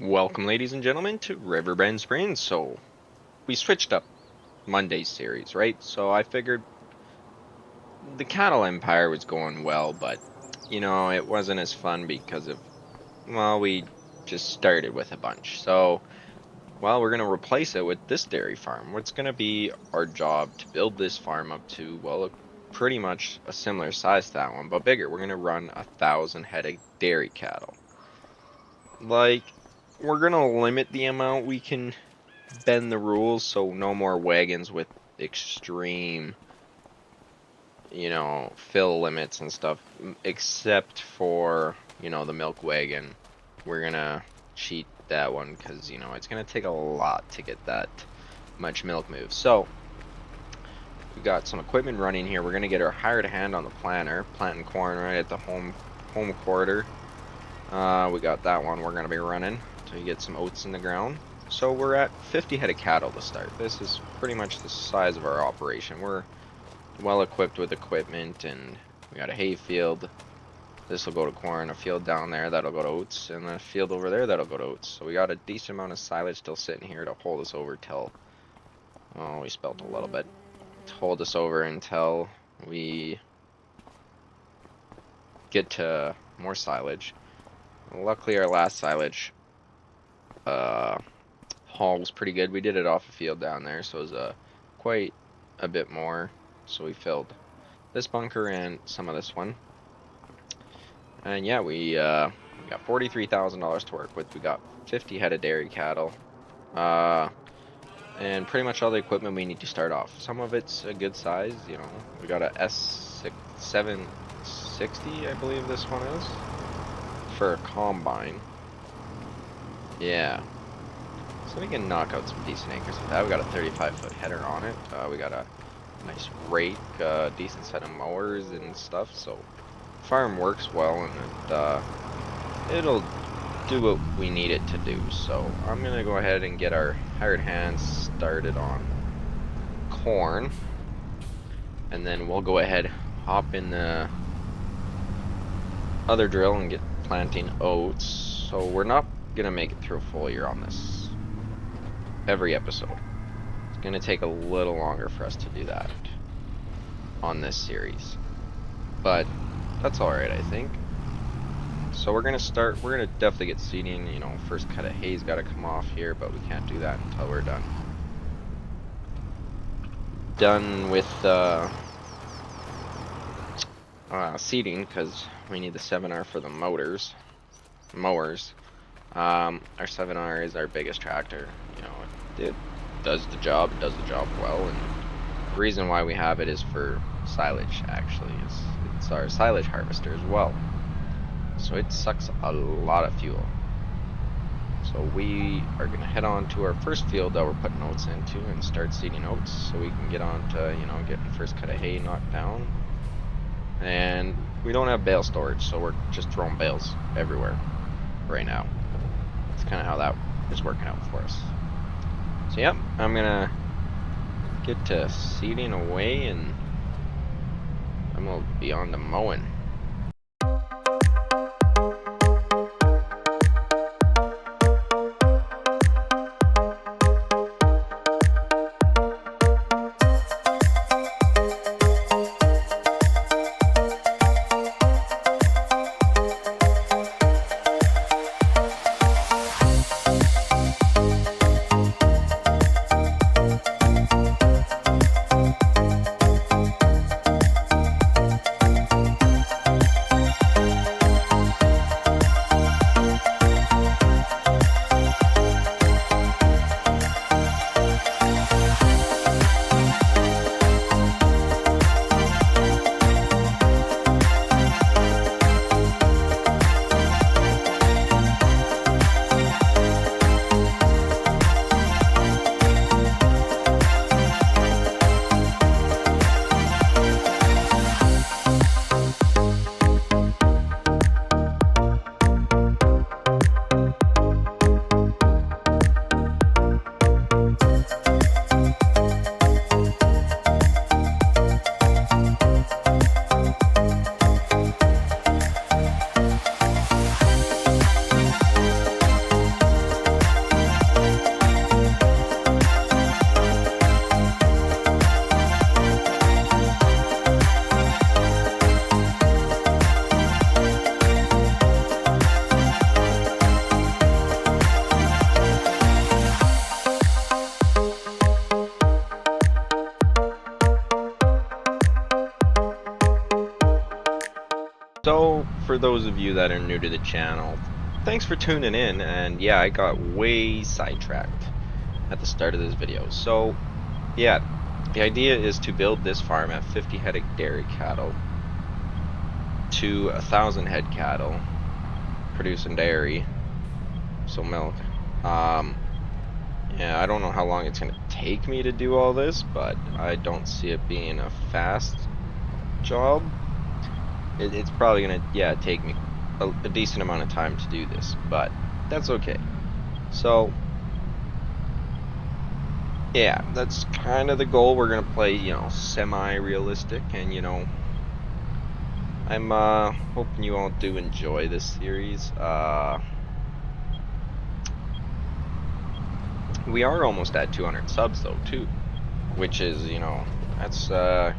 Welcome, ladies and gentlemen, to Riverbend Springs. So, we switched up Monday's series, right? So, I figured the Cattle Empire was going well, but, it wasn't as fun because we just started with a bunch. So, we're going to replace it with this dairy farm. What's going to be our job to build this farm up to, pretty much a similar size to that one, but bigger. We're going to run 1,000 head of dairy cattle. We're going to limit the amount we can bend the rules, so no more wagons with extreme, fill limits and stuff, except for, the milk wagon. We're gonna cheat that one because, it's gonna take a lot to get that much milk moved. So, we got some equipment running here. We're gonna get our hired hand on the planter, planting corn right at the home quarter. We got that one we're gonna be running to get some oats in the ground. So we're at 50 head of cattle to start. This is pretty much the size of our operation. We're well equipped with equipment, and we got a hay field. This will go to corn, a field down there that'll go to oats, and a field over there that'll go to oats. So we got a decent amount of silage still sitting here to hold us over till, we spelt a little bit, to hold us over until we get to more silage. Luckily our last silage haul was pretty good. We did it off a field down there, so it was quite a bit more. So we filled this bunker and some of this one. And yeah, we got $43,000 to work with. We got 50 head of dairy cattle. And pretty much all the equipment we need to start off. Some of it's a good size, We got a S760, I believe this one is, for a combine. Yeah. So we can knock out some decent acres with that. We got a 35-foot header on it. We got a nice rake, decent set of mowers and stuff. So farm works well, and it'll do what we need it to do. So I'm gonna go ahead and get our hired hands started on corn, and then we'll go ahead, hop in the other drill and get planting oats. So we're not gonna make it through a full year on this every episode. It's gonna take a little longer for us to do that on this series, but that's alright, I think. So we're gonna definitely get seeding. First cut of hay's gotta come off here, but we can't do that until we're done with seeding, because we need the 7R for the mowers. Our 7R is our biggest tractor. It does the job well, and the reason why we have it is for silage. Actually, it's our silage harvester as well, so it sucks a lot of fuel. So we are gonna head on to our first field that we're putting oats into and start seeding oats, so we can get on to getting the first cut of hay knocked down. And we don't have bale storage, so we're just throwing bales everywhere right now. That's kind of how that is working out for us. So yep, I'm gonna get to seeding away, and I'm gonna be on to mowing. for those of you that are new to the channel, thanks for tuning in. And yeah, I got way sidetracked at the start of this video. So yeah, the idea is to build this farm at 50 head of dairy cattle to 1,000 head cattle producing dairy, so milk. Yeah, I don't know how long it's gonna take me to do all this, but I don't see it being a fast job. It's probably gonna, yeah, take me a decent amount of time to do this, but that's okay. So yeah, that's kind of the goal. We're gonna play, you know, semi-realistic, and you know, I'm hoping you all do enjoy this series. We are almost at 200 subs though too, which is, you know, that's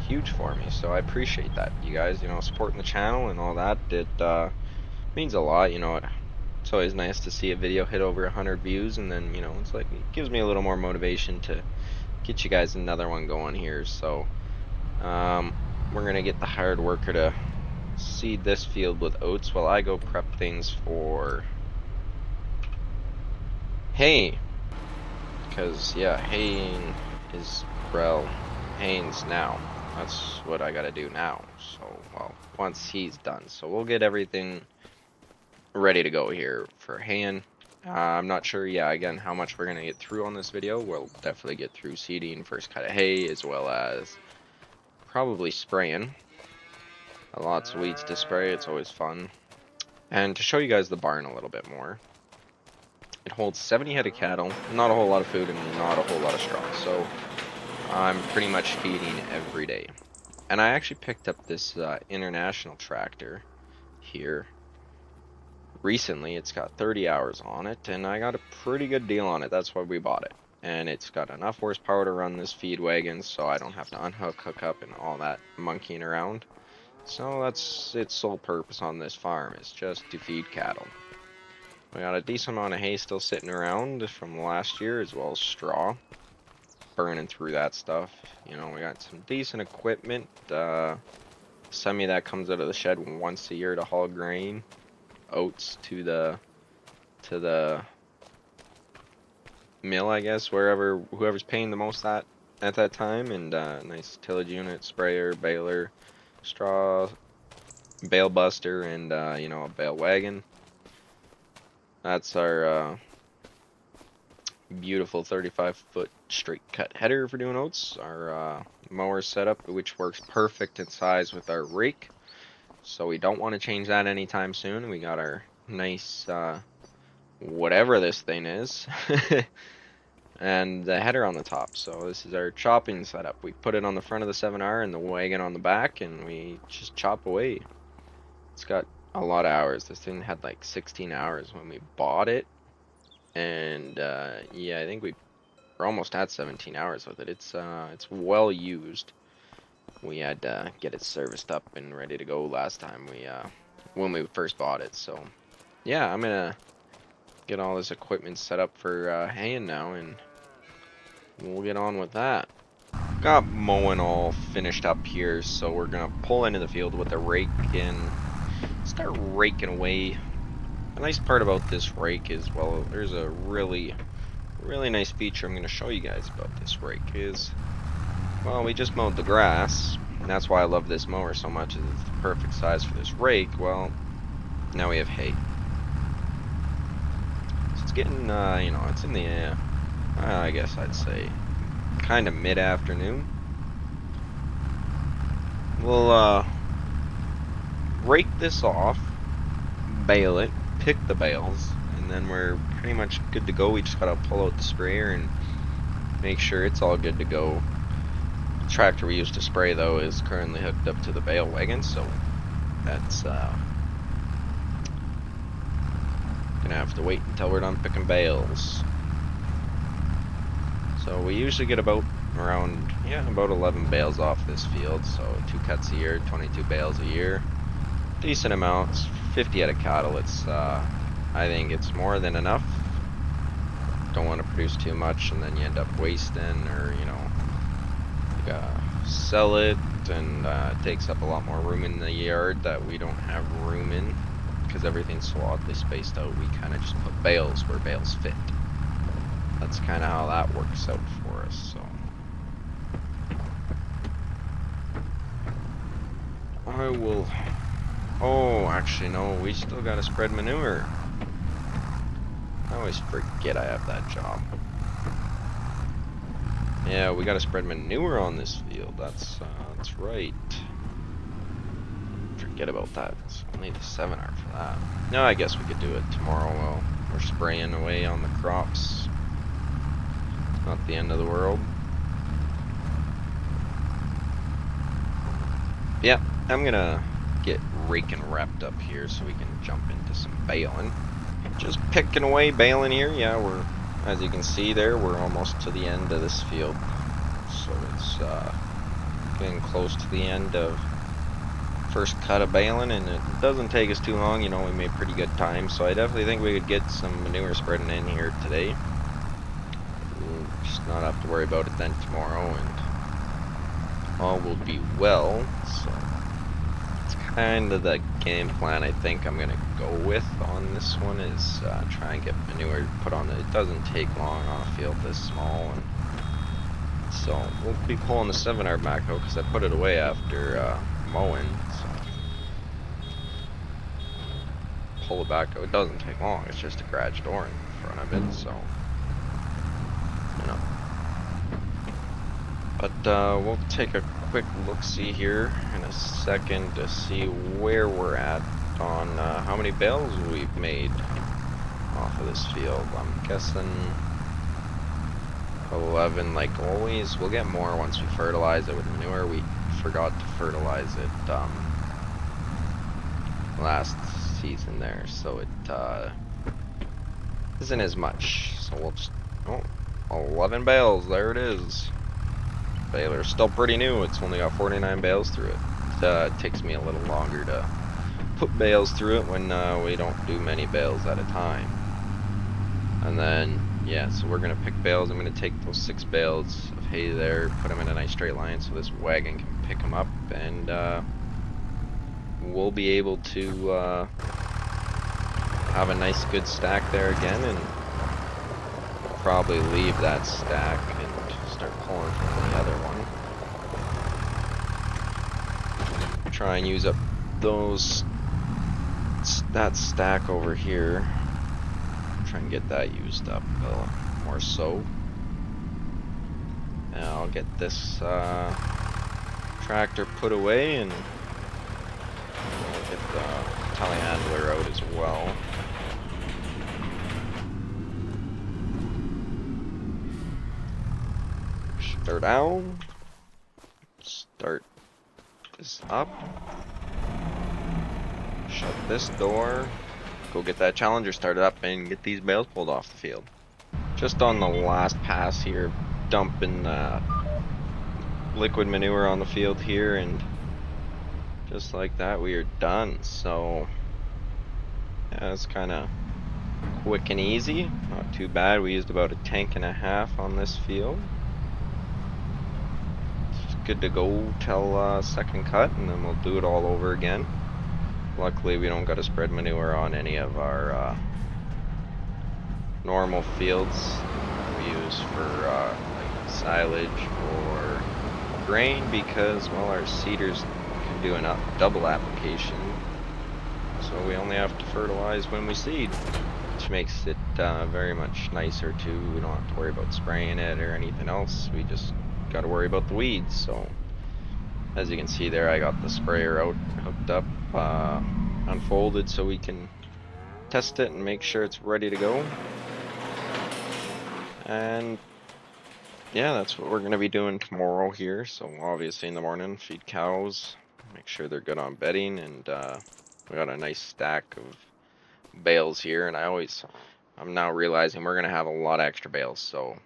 huge for me. So I appreciate that, you guys, you know, supporting the channel and all that. It means a lot, you know. It's always nice to see a video hit over 100 views, and then, you know, it's like, it gives me a little more motivation to get you guys another one going here. So we're gonna get the hired worker to seed this field with oats while I go prep things for hay, because yeah, haying is, well, haying's now. That's what I gotta do now. So, well, once he's done, so we'll get everything ready to go here for haying. I'm not sure, yeah, again, how much we're gonna get through on this video. We'll definitely get through seeding first cut of hay, as well as probably spraying. Lots of weeds to spray, it's always fun. And to show you guys the barn a little bit more, it holds 70 head of cattle, not a whole lot of food, and not a whole lot of straw. So I'm pretty much feeding every day. And I actually picked up this international tractor here recently. It's got 30 hours on it, and I got a pretty good deal on it. That's why we bought it. And it's got enough horsepower to run this feed wagon, so I don't have to unhook, hook up, and all that monkeying around. So that's its sole purpose on this farm, is just to feed cattle. We got a decent amount of hay still sitting around from last year, as well as straw. Burning through that stuff. You know, we got some decent equipment. Semi that comes out of the shed once a year to haul grain, oats to the mill, I guess, whoever's paying the most at that time. And nice tillage unit, sprayer, baler, straw, bale buster, and you know, a bale wagon. That's our beautiful 35-foot straight cut header for doing oats. Our mower setup, which works perfect in size with our rake, so we don't want to change that anytime soon. We got our nice whatever this thing is and the header on the top. So this is our chopping setup. We put it on the front of the 7R and the wagon on the back, and we just chop away. It's got a lot of hours. This thing had like 16 hours when we bought it, and yeah, I think we're almost at 17 hours with it. It's well used. We had to get it serviced up and ready to go last time when we first bought it. So yeah, I'm gonna get all this equipment set up for haying now, and we'll get on with that. Got mowing all finished up here, so we're gonna pull into the field with a rake and start raking away. The nice part about this rake is, well, there's a really nice feature I'm going to show you guys about this rake is, well, we just mowed the grass, and that's why I love this mower so much, is it's the perfect size for this rake. Well, now we have hay. So it's getting, you know, it's in the, I guess I'd say, kind of mid-afternoon. We'll, rake this off, bale it, pick the bales, and then we're pretty much good to go. We just gotta pull out the sprayer and make sure it's all good to go. The tractor we used to spray, though, is currently hooked up to the bale wagon, so that's gonna have to wait until we're done picking bales. So we usually get about 11 bales off this field, so 2 cuts a year, 22 bales a year. Decent amounts. 50 head of cattle. It's I think it's more than enough. Don't want to produce too much and then you end up wasting, or you know, you gotta sell it, and it takes up a lot more room in the yard that we don't have room in. because everything's so oddly spaced out, we kind of just put bales where bales fit. That's kind of how that works out for us, so. I will... Oh, actually, no, we still gotta spread manure. I always forget I have that job. Yeah, we gotta spread manure on this field. That's right. Forget about that. So we'll need a 7R for that. No, I guess we could do it tomorrow while we're spraying away on the crops. Not the end of the world. Yeah, I'm gonna get raking wrapped up here so we can jump into some baling. Just picking away, baling here. Yeah, we're, as you can see there, we're almost to the end of this field. So it's getting close to the end of first cut of baling, and it doesn't take us too long. You know, we made pretty good time, so I definitely think we could get some manure spreading in here today. We'll just not have to worry about it then tomorrow, and all will be well. So it's kind of the game plan I think I'm gonna go with on this one, is try and get manure put on it. It doesn't take long on a field this small, and so we'll be pulling the 7R back out because I put it away after mowing. So pull it back out. It doesn't take long. It's just a garage door in front of it, so you know. But we'll take a quick look-see here in a second to see where we're at on how many bales we've made off of this field. I'm guessing 11 like always. We'll get more once we fertilize it with manure. We forgot to fertilize it last season there, so it isn't as much. So we'll just, oh, 11 bales, there it is. Baler's still pretty new. It's only got 49 bales through it. It takes me a little longer to put bales through it when we don't do many bales at a time. And then, yeah, so we're gonna pick bales. I'm gonna take those 6 bales of hay there, put them in a nice straight line so this wagon can pick them up, and we'll be able to have a nice good stack there again, and we'll probably leave that stack and start pulling from the other one. Try and use up that stack over here. Try and get that used up more so. And I'll get this tractor put away, and we'll get the telehandler out as well. Start down. Start this up. Shut this door. Go get that Challenger started up and get these bales pulled off the field. Just on the last pass here, dumping liquid manure on the field here, and just like that we are done. So yeah, it's kind of quick and easy, not too bad. We used about 1.5 tanks on this field. It's good to go till second cut, and then we'll do it all over again. Luckily we don't got to spread manure on any of our normal fields we use for like silage or grain, because well, our seeders can do a double application, so we only have to fertilize when we seed, which makes it very much nicer too. We don't have to worry about spraying it or anything else. We just got to worry about the weeds. So as you can see there, I got the sprayer out, hooked up, unfolded, so we can test it and make sure it's ready to go. And yeah, that's what we're going to be doing tomorrow here. So obviously in the morning, feed cows, make sure they're good on bedding, and we got a nice stack of bales here. And I'm now realizing we're going to have a lot of extra bales. So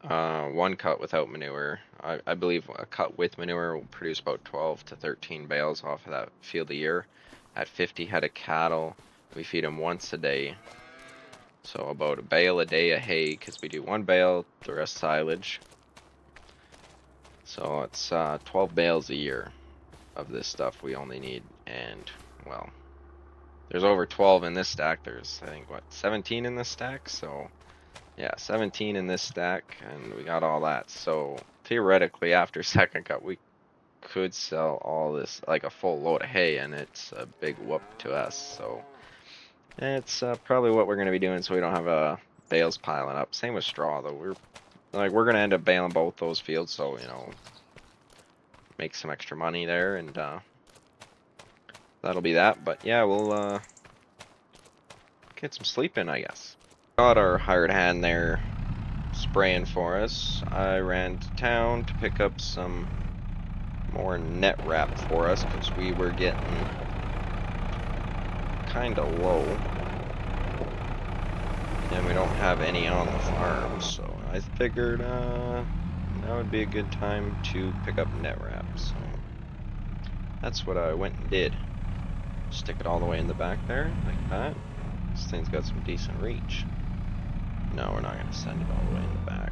one cut without manure, I believe a cut with manure will produce about 12 to 13 bales off of that field a year. At 50 head of cattle, we feed them once a day. So about a bale a day of hay, because we do 1 bale, the rest silage. So it's 12 bales a year of this stuff we only need. And well, There's over 12 in this stack. There's, I think, what, 17 in this stack? So, yeah, 17 in this stack, and we got all that. So, theoretically, after second cut, we could sell all this, like a full load of hay, and it's a big whoop to us. So, it's probably what we're going to be doing so we don't have bales piling up. Same with straw, though. We're going to end up baling both those fields, so, you know, make some extra money there, and that'll be that. But, yeah, we'll get some sleep in, I guess. Got our hired hand there spraying for us. I ran to town to pick up some more net wrap for us because we were getting kind of low and we don't have any on the farm, so I figured that would be a good time to pick up net wrap. So that's what I went and did. Stick it all the way in the back there like that. This thing's got some decent reach. No, we're not going to send it all the way in the back.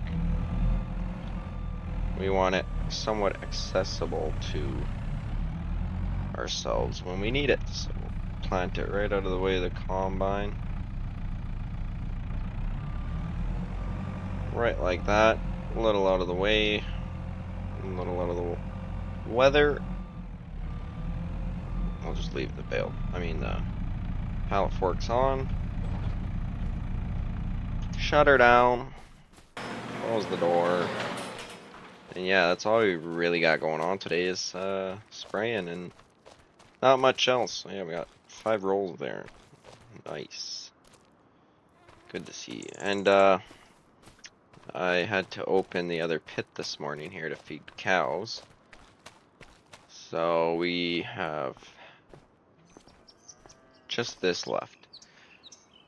We want it somewhat accessible to ourselves when we need it. So we'll plant it right out of the way of the combine. Right like that. A little out of the way. A little out of the weather. I'll just leave the pallet forks on. Shut her down. Close the door. And yeah, that's all we really got going on today is spraying and not much else. So yeah, we got 5 rolls there. Nice. Good to see. And I had to open the other pit this morning here to feed cows. So we have just this left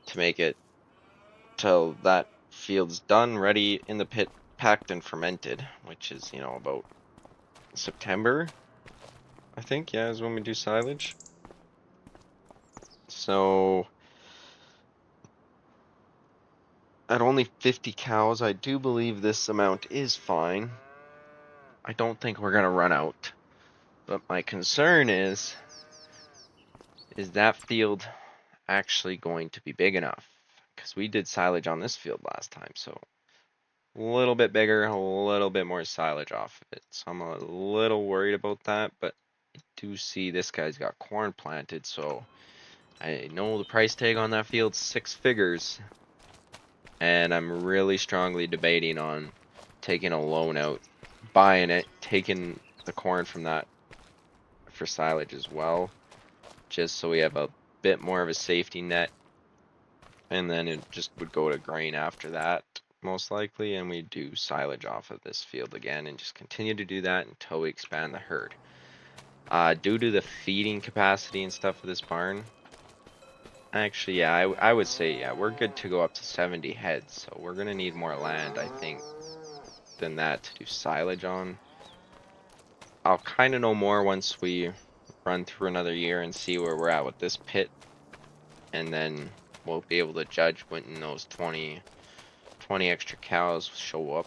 to make it till that field's done, ready in the pit, packed and fermented, which is, you know, about September, I think, yeah, is when we do silage. So at only 50 cows, I do believe this amount is fine. I don't think we're gonna run out, but my concern is that field actually going to be big enough? Because we did silage on this field last time, so a little bit bigger, a little bit more silage off of it. So I'm a little worried about that, but I do see this guy's got corn planted, so I know the price tag on that field's 6 figures, and I'm really strongly debating on taking a loan out, buying it, taking the corn from that for silage as well, just so we have a bit more of a safety net, and then it just would go to grain after that most likely, and we do silage off of this field again and just continue to do that until we expand the herd. Due to the feeding capacity and stuff of this barn, actually, yeah, I would say, yeah, we're good to go up to 70 heads, so we're gonna need more land, I think, than that to do silage on. I'll kind of know more once we run through another year and see where we're at with this pit, and then we'll be able to judge when those 20 extra cows show up,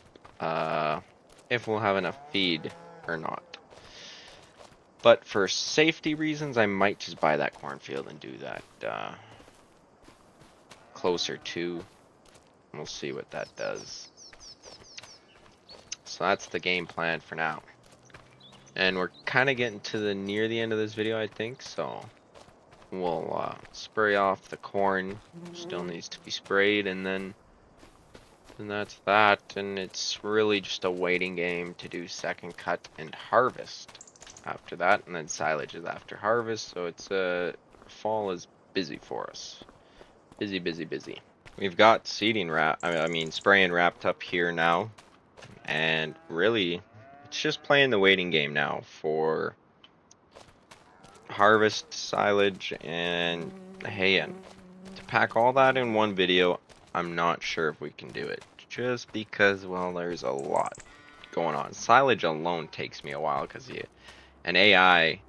if we'll have enough feed or not. But for safety reasons, I might just buy that cornfield and do that closer to. We'll see what that does. So that's the game plan for now. And we're kind of getting to near the end of this video, I think, so we'll spray off the corn. Still needs to be sprayed, and then that's that, and it's really just a waiting game to do second cut and harvest after that, and then silage is after harvest, so it's fall is busy for us. Busy, busy, busy. We've got seeding spraying wrapped up here now, and really it's just playing the waiting game now for harvest, silage, and hay in. To pack all that in one video, I'm not sure if we can do it, just because, well, there's a lot going on. Silage alone takes me a while because an AI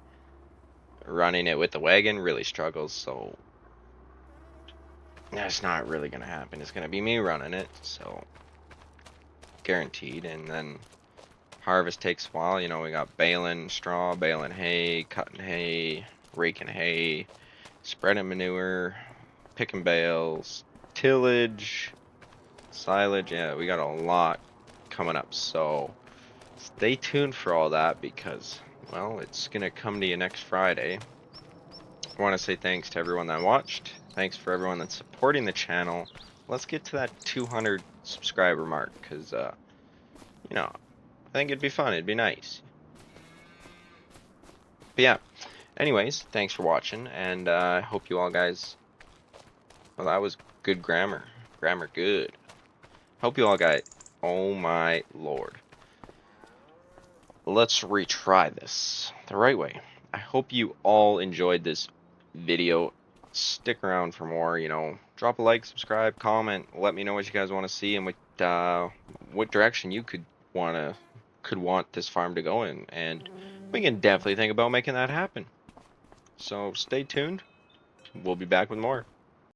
running it with the wagon really struggles, so that's not really gonna happen. It's gonna be me running it, so guaranteed. And then harvest takes a while. You know, we got baling straw, baling hay, cutting hay, raking hay, spreading manure, picking bales, tillage, silage. Yeah, we got a lot coming up, so stay tuned for all that because, well, it's gonna come to you next Friday. I want to say thanks to everyone that watched. Thanks for everyone that's supporting the channel. Let's get to that 200 subscriber mark because, you know, I think it'd be fun. It'd be nice. But yeah, anyways, thanks for watching, and I hope you all guys. Well, that was good grammar. Grammar good. Hope you all got. Oh my lord. Let's retry this the right way. I hope you all enjoyed this video. Stick around for more, you know, drop a like, subscribe, comment, let me know what you guys want to see and what direction you could want this farm to go in, and we can definitely think about making that happen. So stay tuned. We'll be back with more.